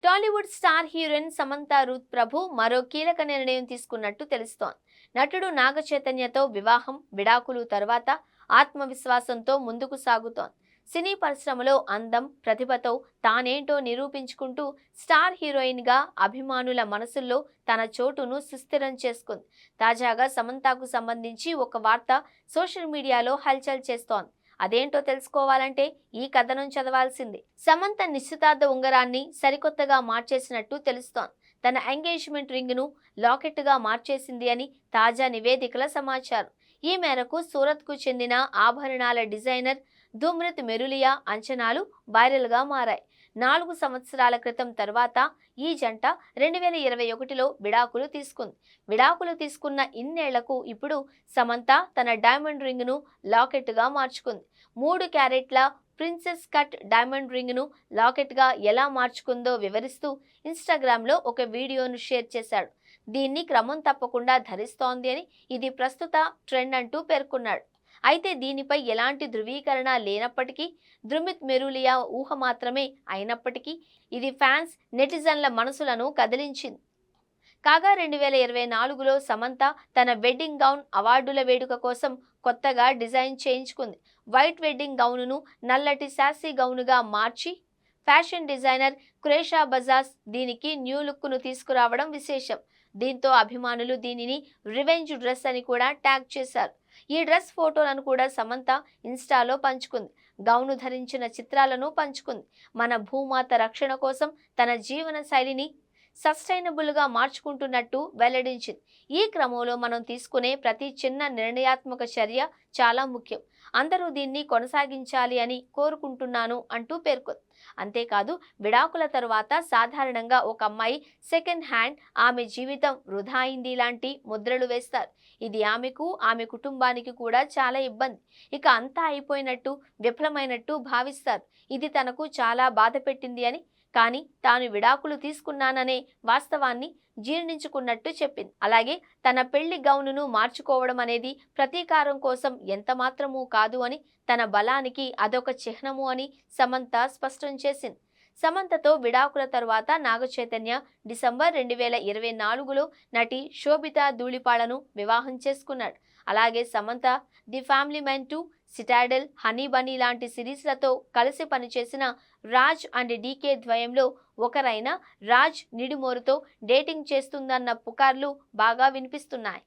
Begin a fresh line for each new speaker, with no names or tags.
Tollywood star heroine Samantha Ruth Prabhu మరో కీలక నిర్ణయం తీసుకున్నట్టు తెలుస్తోంది. నటుడు నాగ చైతన్యతో వివాహం, విడాకులు తర్వాత ఆత్మవిశ్వాసంతో ముందుకు సాగుతోంది. సినీ పరిశ్రమలో అందం, ప్రతిభతో తానేంటో నిరూపించుకుంటూ స్టార్ హీరోయిన్ గా అభిమానుల మనసుల్లో తన చోటును సుస్థిరం చేసుకుంది. తాజాగా సమంతకు సంబంధించి ఒక వార్త సోషల్ మీడియాలో హల్చల్ చేస్తోంది. అదేంటో తెలుసుకోవాలంటే ఈ కథనం చదవాల్సిందే. సమంత నిశ్చితార్థ ఉంగరాన్ని సరికొత్తగా మార్చేసినట్టు తెలుస్తోంది. తన ఎంగేజ్మెంట్ రింగ్ ను లాకెట్ గా మార్చేసింది అని తాజా నివేదికల సమాచారం. ఈ మేరకు సూరత్ కు చెందిన ఆభరణాల డిజైనర్ ధుమ్రిత్ మెరులియా అంచనాలు వైరల్ గా మారాయి. 4 సంవత్సరాల క్రితం తర్వాత ఈ జంట 2021లో విడాకులు తీసుకుంది. విడాకులు తీసుకున్న ఇన్నేళ్లకు ఇప్పుడు సమంత తన డైమండ్ రింగ్ ను లాకెట్ గా మార్చుకుంది. 3 క్యారెట్ల ప్రిన్సెస్ కట్ డైమండ్ రింగ్ ను లాకెట్ గా ఎలా మార్చుకుందో వివరిస్తూ ఇన్స్టాగ్రామ్ లో ఒక వీడియోను షేర్ చేశాడు. దీన్ని క్రమం తప్పకుండా ధరిస్తోంది అని, ఇది ప్రస్తుత ట్రెండ్ అంటూ పేర్కొన్నాడు. అయితే దీనిపై ఎలాంటి ధృవీకరణ లేనప్పటికీ, ధృమిత్ మెరులియా ఊహ మాత్రమే అయినప్పటికీ ఇది ఫ్యాన్స్, నెటిజన్ల మనసులను కదిలించింది. కాగా 2024లో సమంత తన వెడ్డింగ్ గౌన్ అవార్డుల వేడుక కోసం కొత్తగా డిజైన్ చేయించుకుంది. వైట్ వెడ్డింగ్ గౌనును నల్లటి శాసీ గౌనుగా మార్చి ఫ్యాషన్ డిజైనర్ కురేషా బజాజ్ దీనికి న్యూ లుక్ను తీసుకురావడం విశేషం. దీంతో అభిమానులు దీనిని రివెంజ్ డ్రెస్ అని కూడా ట్యాగ్ చేశారు. ఈ డ్రెస్ ఫోటోలను కూడా సమంత ఇన్స్టాలో పంచుకుంది. గౌను ధరించిన చిత్రాలను పంచుకుంది. మన భూమాత రక్షణ కోసం తన జీవన శైలిని సస్టైనబుల్ గా మార్చుకుంటున్నట్టు వెల్లడించింది. ఈ క్రమంలో మనం తీసుకునే ప్రతి చిన్న నిర్ణయాత్మక చర్య చాలా ముఖ్యం. అందరూ దీన్ని కొనసాగించాలి అని కోరుకుంటున్నాను అంటూ పేర్కొంది. అంతేకాదు, విడాకుల తరువాత సాధారణంగా ఒక అమ్మాయి సెకండ్ హ్యాండ్ ఆమె జీవితం వృధా అయింది లాంటి ముద్రలు వేస్తారు. ఇది ఆమెకు, ఆమె కుటుంబానికి కూడా చాలా ఇబ్బంది. ఇక అంతా అయిపోయినట్టు, విఫలమైనట్టు భావిస్తారు. ఇది తనకు చాలా బాధ పెట్టింది అని, కానీ తాను విడాకులు తీసుకున్నాననే వాస్తవాన్ని జీర్ణించుకున్నట్టు చెప్పింది. అలాగే తన పెళ్లి గౌనును మార్చుకోవడం అనేది ప్రతీకారం కోసం ఎంతమాత్రమూ కాదు అని, తన బలానికి అదొక చిహ్నము అని సమంత స్పష్టం చేసింది. సమంతతో విడాకుల తరువాత నాగ చైతన్య డిసెంబర్ 2024లో నటి శోభితా ధూళిపాళను వివాహం చేసుకున్నాడు. అలాగే Samantha the family man 2, Citadel, honey Bunny లాంటి సిరీస్లతో కలిసి పనిచేసిన రాజ్ అండ్ డీకే ద్వయంలో ఒకరైన రాజ్ నిడిమోరుతో డేటింగ్ చేస్తుందన్న పుకార్లు బాగా వినిపిస్తున్నాయి.